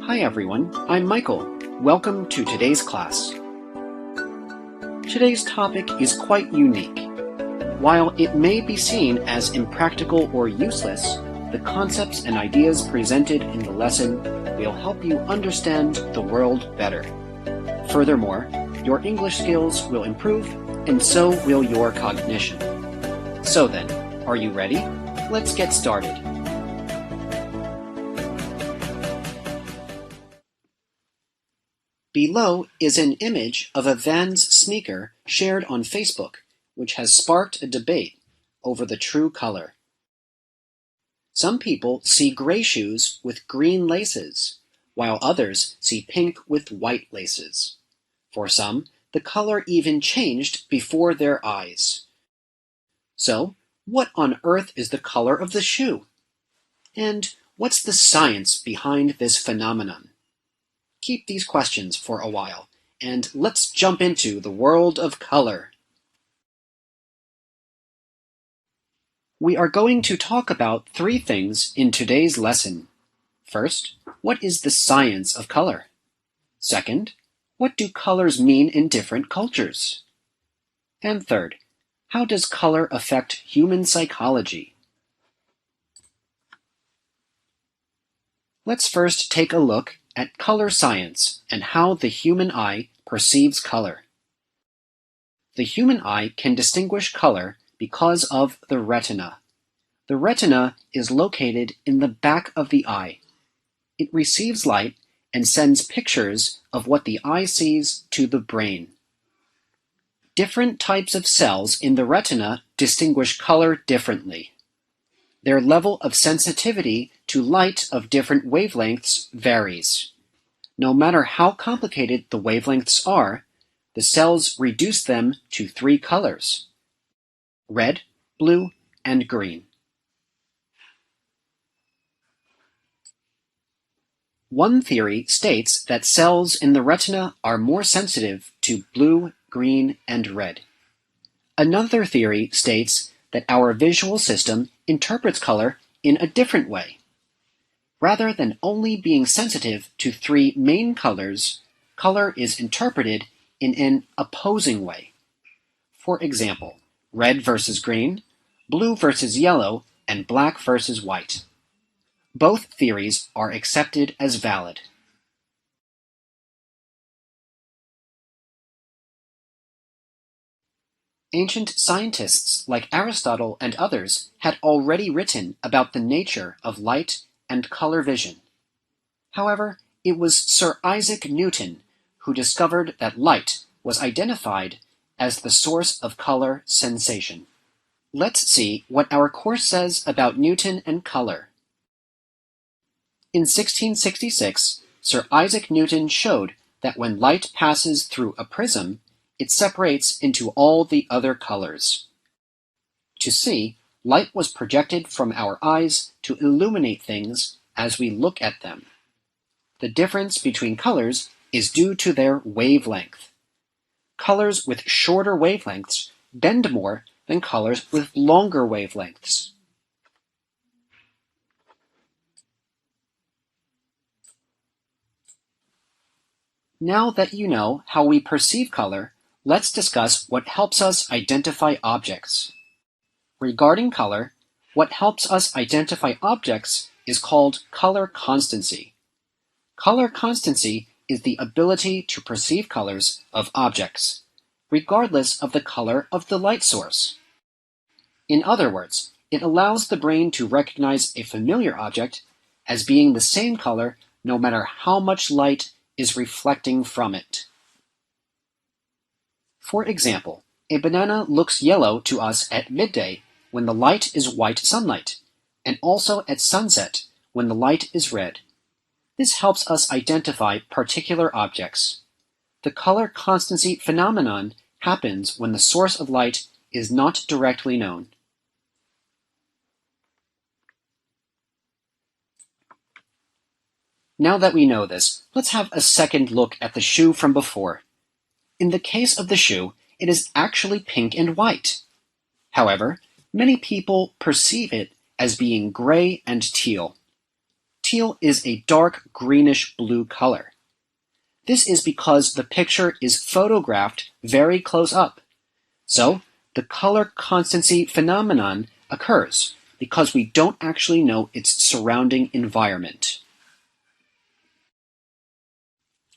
Hi everyone, I'm Michael. Welcome to today's class. Today's topic is quite unique. While it may be seen as impractical or useless, the concepts and ideas presented in the lesson will help you understand the world better. Furthermore, your English skills will improve, and so will your cognition. So then, are you ready? Let's get started. Below is an image of a Vans sneaker shared on Facebook, which has sparked a debate over the true color. Some people see gray shoes with green laces, while others see pink with white laces. For some, the color even changed before their eyes. So, what on earth is the color of the shoe? And what's the science behind this phenomenon? Keep these questions for a while, and let's jump into the world of color. We are going to talk about three things in today's lesson. First, what is the science of color? Second, what do colors mean in different cultures? And third, how does color affect human psychology? Let's first take a look at color science and how the human eye perceives color. The human eye can distinguish color because of the retina. The retina is located in the back of the eye. It receives light and sends pictures of what the eye sees to the brain. Different types of cells in the retina distinguish color differently. Their level of sensitivity to light of different wavelengths varies. No matter how complicated the wavelengths are, the cells reduce them to three colors: red, blue, and green. One theory states that cells in the retina are more sensitive to blue, green, and red. Another theory states that our visual system interprets color in a different way. Rather than only being sensitive to three main colors, color is interpreted in an opposing way. For example, red versus green, blue versus yellow, and black versus white. Both theories are accepted as valid. Ancient scientists like Aristotle and others had already written about the nature of light and color vision. However, it was Sir Isaac Newton who discovered that light was identified as the source of color sensation. Let's see what our course says about Newton and color. In 1666, Sir Isaac Newton showed that when light passes through a prism, it separates into all the other colors. To see, light was projected from our eyes to illuminate things as we look at them. The difference between colors is due to their wavelength. Colors with shorter wavelengths bend more than colors with longer wavelengths. Now that you know how we perceive color, let's discuss what helps us identify objects. Regarding color, what helps us identify objects is called color constancy. Color constancy is the ability to perceive colors of objects, regardless of the color of the light source. In other words, it allows the brain to recognize a familiar object as being the same color no matter how much light is reflecting from it. For example, a banana looks yellow to us at midday when the light is white sunlight, and also at sunset when the light is red. This helps us identify particular objects. The color constancy phenomenon happens when the source of light is not directly known. Now that we know this, let's have a second look at the shoe from before. In the case of the shoe, it is actually pink and white. However, many people perceive it as being gray and teal. Teal is a dark greenish-blue color. This is because the picture is photographed very close up. So, the color constancy phenomenon occurs because we don't actually know its surrounding environment.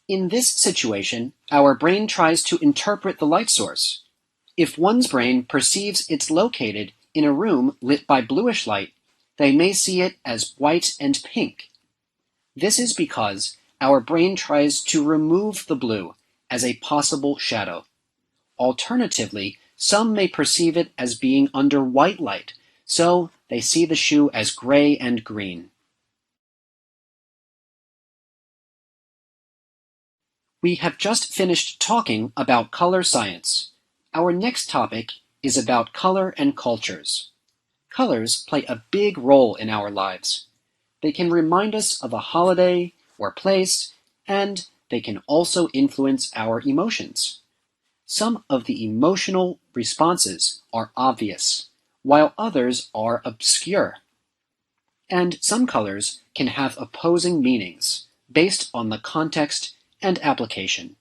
In this situation, our brain tries to interpret the light source. If one's brain perceives it's located in a room lit by bluish light, they may see it as white and pink. This is because our brain tries to remove the blue as a possible shadow. Alternatively, some may perceive it as being under white light, so they see the shoe as gray and green. We have just finished talking about color science. Our next topic is about color and cultures. Colors play a big role in our lives. They can remind us of a holiday or place, and they can also influence our emotions. Some of the emotional responses are obvious, while others are obscure. And some colors can have opposing meanings based on the context and application.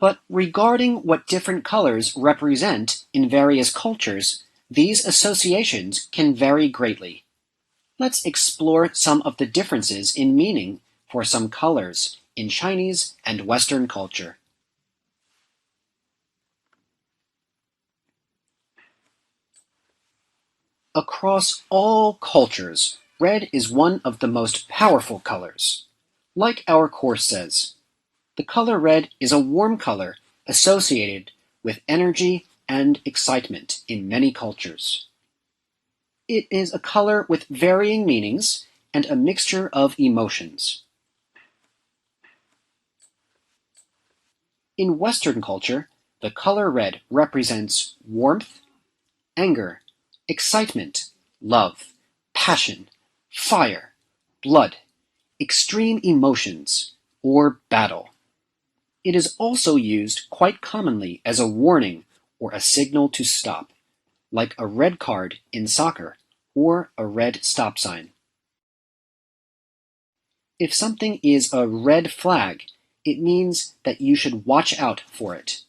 But regarding what different colors represent in various cultures, these associations can vary greatly. Let's explore some of the differences in meaning for some colors in Chinese and Western culture. Across all cultures, red is one of the most powerful colors. Like our course says, the color red is a warm color associated with energy and excitement in many cultures. It is a color with varying meanings and a mixture of emotions. In Western culture, the color red represents warmth, anger, excitement, love, passion, fire, blood, extreme emotions, or battle. It is also used quite commonly as a warning or a signal to stop, like a red card in soccer or a red stop sign. If something is a red flag, it means that you should watch out for it.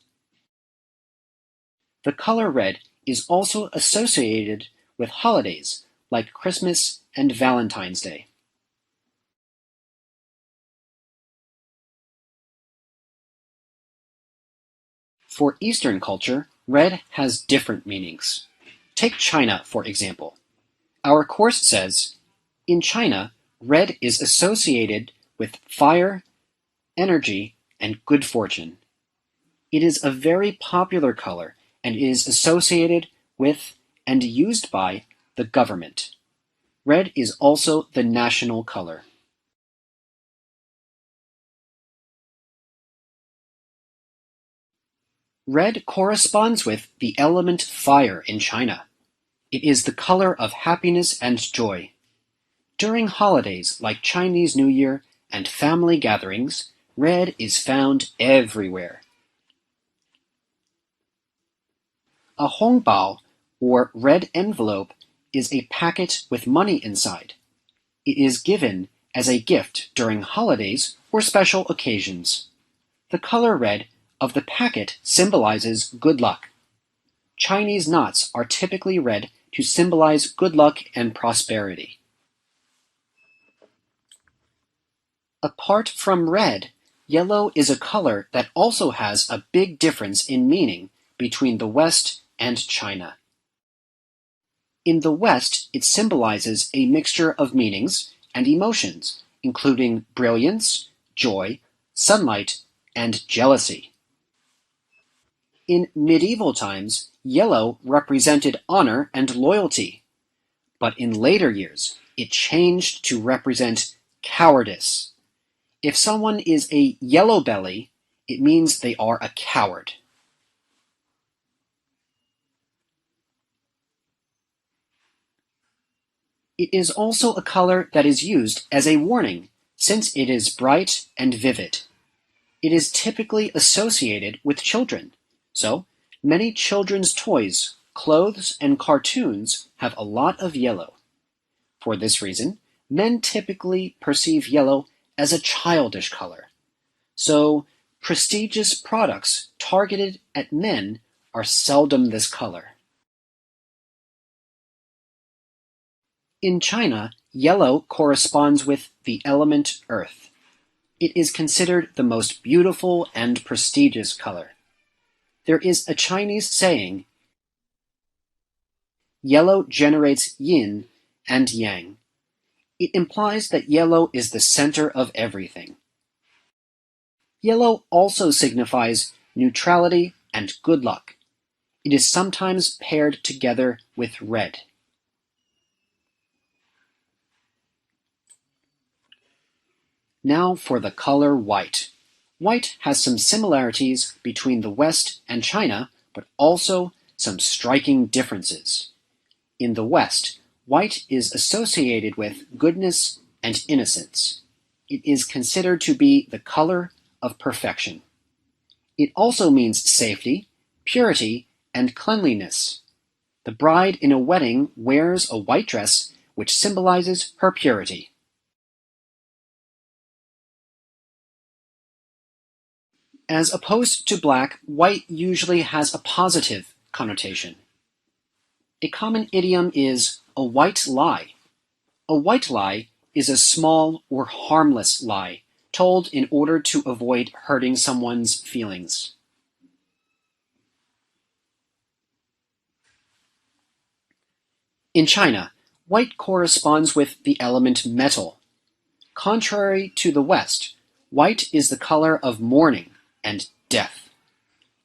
The color red is also associated with holidays like Christmas and Valentine's Day. For Eastern culture, red has different meanings. Take China, for example. Our course says, in China, red is associated with fire, energy, and good fortune. It is a very popular color and is associated with and used by the government. Red is also the national color. Red corresponds with the element fire in China. It is the color of happiness and joy. During holidays like Chinese New Year and family gatherings, red is found everywhere. A hongbao, or red envelope, is a packet with money inside. It is given as a gift during holidays or special occasions. The color red of the packet symbolizes good luck. Chinese knots are typically red to symbolize good luck and prosperity. Apart from red, yellow is a color that also has a big difference in meaning between the West and China. In the West, it symbolizes a mixture of meanings and emotions, including brilliance, joy, sunlight, and jealousy. In medieval times, yellow represented honor and loyalty, but in later years, it changed to represent cowardice. If someone is a yellow belly, it means they are a coward. It is also a color that is used as a warning, since it is bright and vivid. It is typically associated with children, so many children's toys clothes and cartoons have a lot of yellow. For this reason, men typically perceive yellow as a childish color. So, prestigious products targeted at men are seldom this color. In China, yellow corresponds with the element earth. It is considered the most beautiful and prestigious color. There is a Chinese saying, "Yellow generates yin and yang." It implies that yellow is the center of everything. Yellow also signifies neutrality and good luck. It is sometimes paired together with red. Now for the color white. White has some similarities between the West and China, but also some striking differences. In the West, white is associated with goodness and innocence. It is considered to be the color of perfection. It also means safety, purity, and cleanliness. The bride in a wedding wears a white dress which symbolizes her purity. As opposed to black, white usually has a positive connotation. A common idiom is a white lie. A white lie is a small or harmless lie told in order to avoid hurting someone's feelings. In China, white corresponds with the element metal. Contrary to the West, white is the color of mourning and death.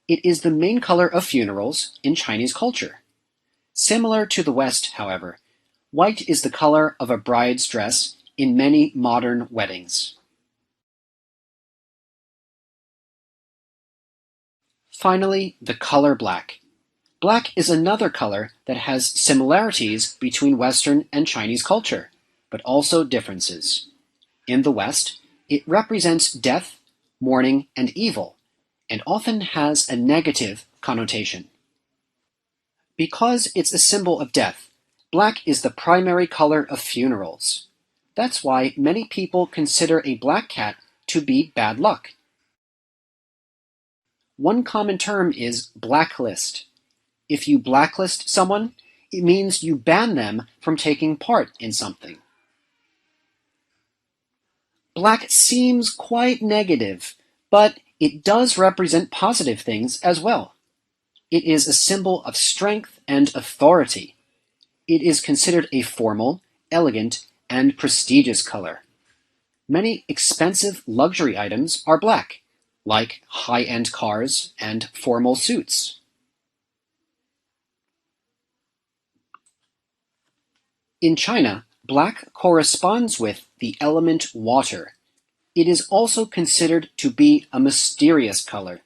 It is the main color of funerals in Chinese culture. Similar to the West, however, white is the color of a bride's dress in many modern weddings. Finally, the color black. Black is another color that has similarities between Western and Chinese culture, but also differences. In the West, it represents death, mourning, and evil, and often has a negative connotation. Because it's a symbol of death, black is the primary color of funerals. That's why many people consider a black cat to be bad luck. One common term is blacklist. If you blacklist someone, it means you ban them from taking part in something. Black seems quite negative, but it does represent positive things as well. It is a symbol of strength and authority. It is considered a formal, elegant, and prestigious color. Many expensive luxury items are black, like high-end cars and formal suits. In China, black corresponds with the element water. It is also considered to be a mysterious color.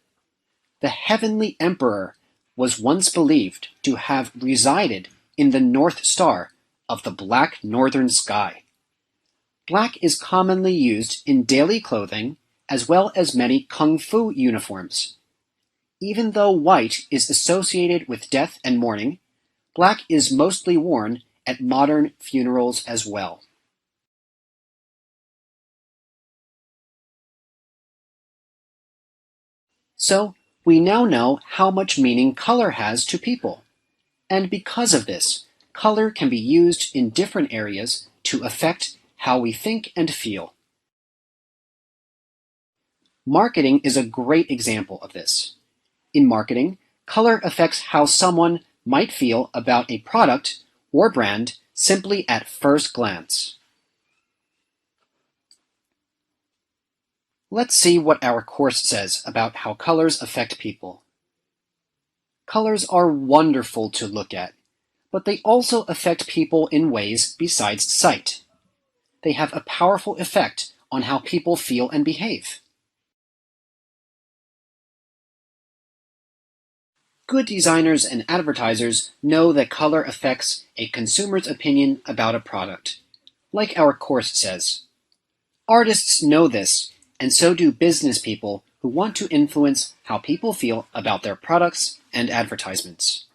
The heavenly emperor was once believed to have resided in the North Star of the black northern sky. Black is commonly used in daily clothing as well as many kung fu uniforms. Even though white is associated with death and mourning, black is mostly worn at modern funerals as well. So, we now know how much meaning color has to people. And because of this, color can be used in different areas to affect how we think and feel. Marketing is a great example of this. In marketing, color affects how someone might feel about a product or brand simply at first glance. Let's see what our course says about how colors affect people. Colors are wonderful to look at, but they also affect people in ways besides sight. They have a powerful effect on how people feel and behave. Good designers and advertisers know that color affects a consumer's opinion about a product. Like our course says, artists know this, and so do business people who want to influence how people feel about their products and advertisements.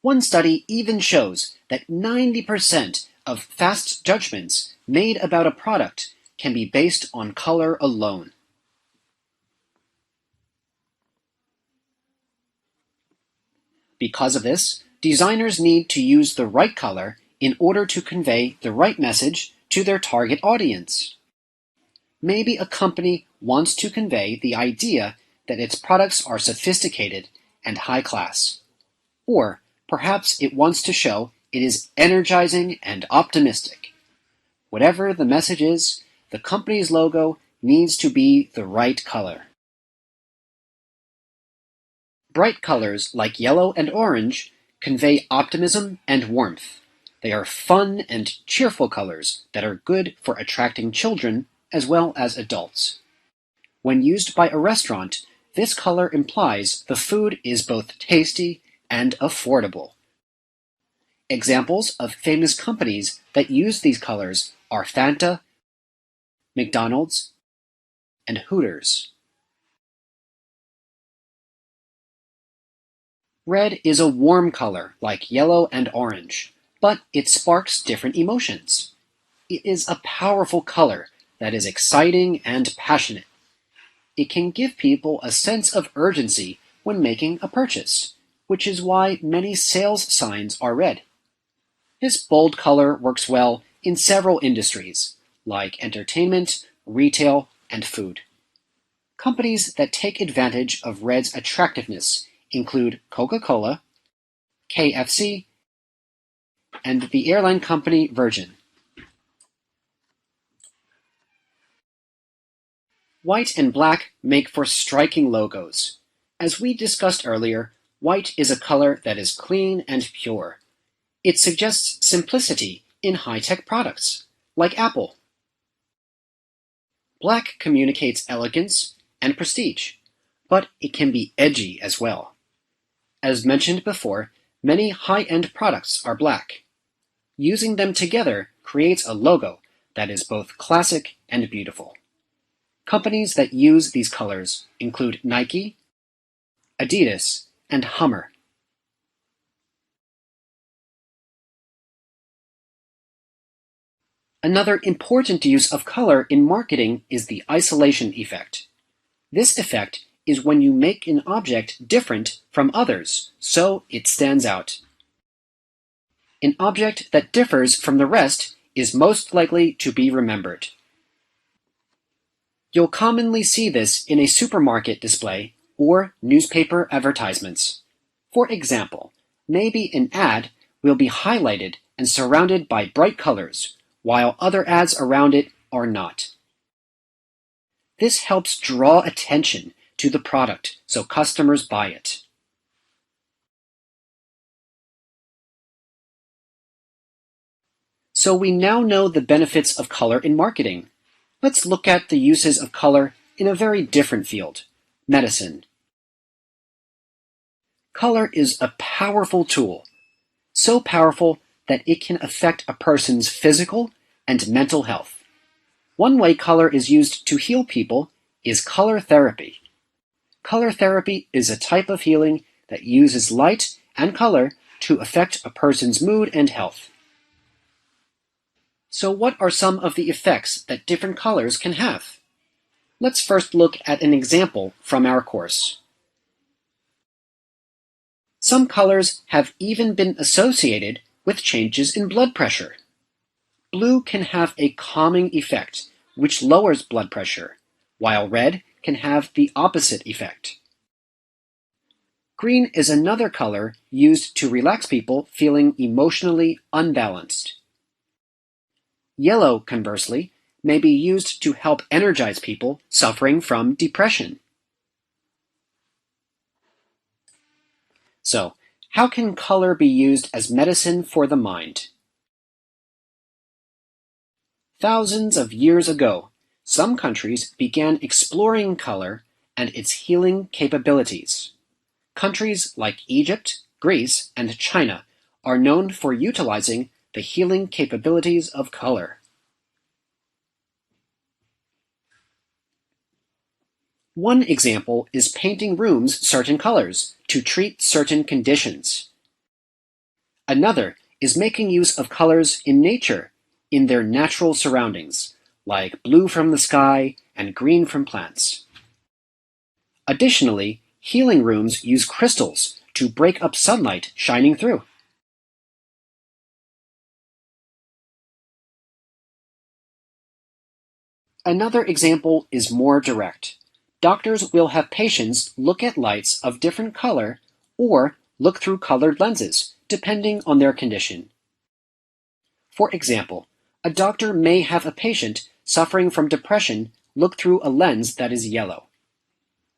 One study even shows that 90% of fast judgments made about a product can be based on color alone. Because of this, designers need to use the right color in order to convey the right message to their target audience. Maybe a company wants to convey the idea that its products are sophisticated and high class. Or perhaps it wants to show it is energizing and optimistic. Whatever the message is, the company's logo needs to be the right color. Bright colors like yellow and orange convey optimism and warmth. They are fun and cheerful colors that are good for attracting children as well as adults. When used by a restaurant, this color implies the food is both tasty and affordable. Examples of famous companies that use these colors are Fanta, McDonald's, and Hooters. Red is a warm color like yellow and orange, but it sparks different emotions. It is a powerful color that is exciting and passionate. It can give people a sense of urgency when making a purchase, which is why many sales signs are red. This bold color works well in several industries, like entertainment, retail, and food. Companies that take advantage of red's attractiveness include Coca-Cola, KFC, and the airline company Virgin. White and black make for striking logos. As we discussed earlier, white is a color that is clean and pure. It suggests simplicity in high-tech products, like Apple. Black communicates elegance and prestige, but it can be edgy as well. As mentioned before, many high-end products are black. Using them together creates a logo that is both classic and beautiful. Companies that use these colors include Nike, Adidas, and Hummer. Another important use of color in marketing is the isolation effect. This effect is when you make an object different from others, so it stands out. An object that differs from the rest is most likely to be remembered. You'll commonly see this in a supermarket display or newspaper advertisements. For example, maybe an ad will be highlighted and surrounded by bright colors, while other ads around it are not. This helps draw attention to the product so customers buy it. So we now know the benefits of color in marketing. Let's look at the uses of color in a very different field, medicine. Color is a powerful tool, so powerful that it can affect a person's physical and mental health. One way color is used to heal people is color therapy. Color therapy is a type of healing that uses light and color to affect a person's mood and health. So what are some of the effects that different colors can have? Let's first look at an example from our course. Some colors have even been associated with changes in blood pressure. Blue can have a calming effect, which lowers blood pressure, while red can have the opposite effect. Green is another color used to relax people feeling emotionally unbalanced. Yellow, conversely, may be used to help energize people suffering from depression. So, how can color be used as medicine for the mind? Thousands of years ago, some countries began exploring color and its healing capabilities. Countries like Egypt, Greece, and China are known for utilizing the healing capabilities of color. One example is painting rooms certain colors to treat certain conditions. Another is making use of colors in nature, in their natural surroundings, like blue from the sky and green from plants. Additionally, healing rooms use crystals to break up sunlight shining through. Another example is more direct. Doctors will have patients look at lights of different color or look through colored lenses, depending on their condition. For example, a doctor may have a patient suffering from depression look through a lens that is yellow.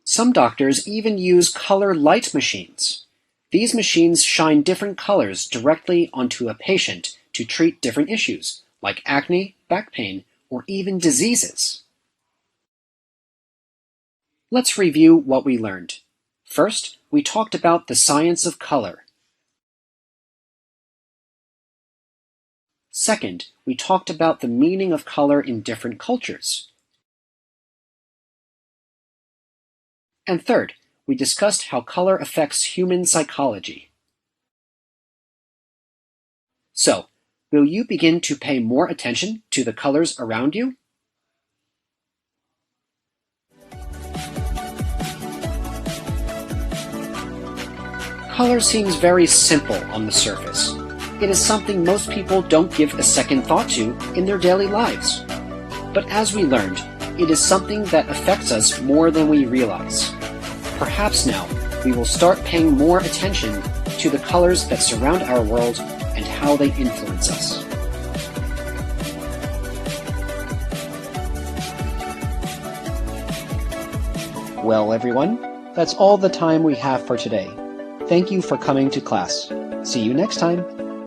Some doctors even use color light machines. These machines shine different colors directly onto a patient to treat different issues, like acne, back pain, or even diseases. Let's review what we learned. First, we talked about the science of color. Second, we talked about the meaning of color in different cultures. And third, we discussed how color affects human psychology. So, will you begin to pay more attention to the colors around you? Color seems very simple on the surface. It is something most people don't give a second thought to in their daily lives. But as we learned, it is something that affects us more than we realize. Perhaps now we will start paying more attention to the colors that surround our world and how they influence us. Well, everyone, that's all the time we have for today. Thank you for coming to class. See you next time.